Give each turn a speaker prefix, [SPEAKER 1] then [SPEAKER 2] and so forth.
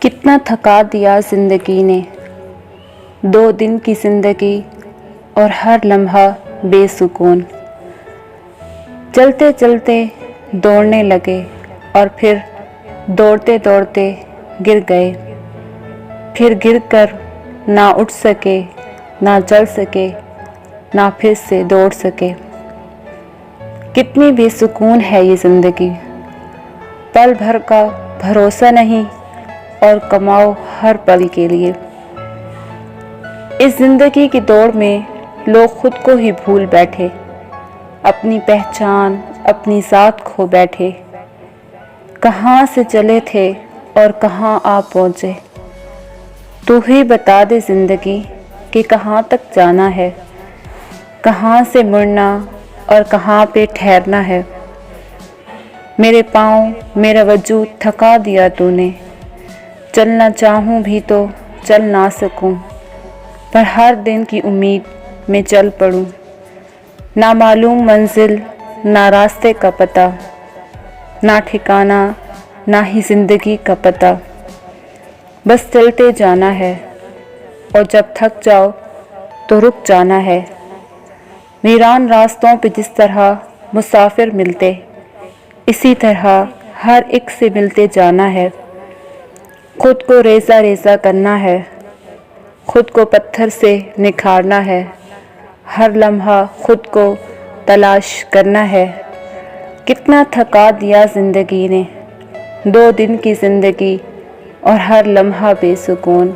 [SPEAKER 1] کتنا تھکا دیا زندگی نے، 2 دن کی زندگی اور ہر لمحہ بے سکون۔ چلتے چلتے دوڑنے لگے اور پھر دوڑتے دوڑتے گر گئے، پھر گر کر نہ اٹھ سکے، نہ چل سکے، نہ پھر سے دوڑ سکے۔ کتنی بے سکون ہے یہ زندگی، پل بھر کا بھروسہ نہیں اور کماؤ ہر پل کے لیے۔ اس زندگی کی دوڑ میں لوگ خود کو ہی بھول بیٹھے، اپنی پہچان، اپنی ذات کھو بیٹھے۔ کہاں سے چلے تھے اور کہاں آ پہنچے؟ تو ہی بتا دے زندگی کہ کہاں تک جانا ہے، کہاں سے مڑنا اور کہاں پہ ٹھہرنا ہے۔ میرے پاؤں، میرا وجود تھکا دیا تو نے، چلنا چاہوں بھی تو چل نہ سکوں، پر ہر دن کی امید میں چل پڑوں۔ نہ معلوم منزل، نہ راستے کا پتہ، نہ ٹھکانہ، نہ ہی زندگی کا پتہ۔ بس چلتے جانا ہے اور جب تھک جاؤ تو رک جانا ہے۔ ویران راستوں پہ جس طرح مسافر ملتے، اسی طرح ہر ایک سے ملتے جانا ہے۔ خود کو ریزہ ریزہ کرنا ہے، خود کو پتھر سے نکھارنا ہے، ہر لمحہ خود کو تلاش کرنا ہے۔ کتنا تھکا دیا زندگی نے، 2 دن کی زندگی اور ہر لمحہ بے سکون۔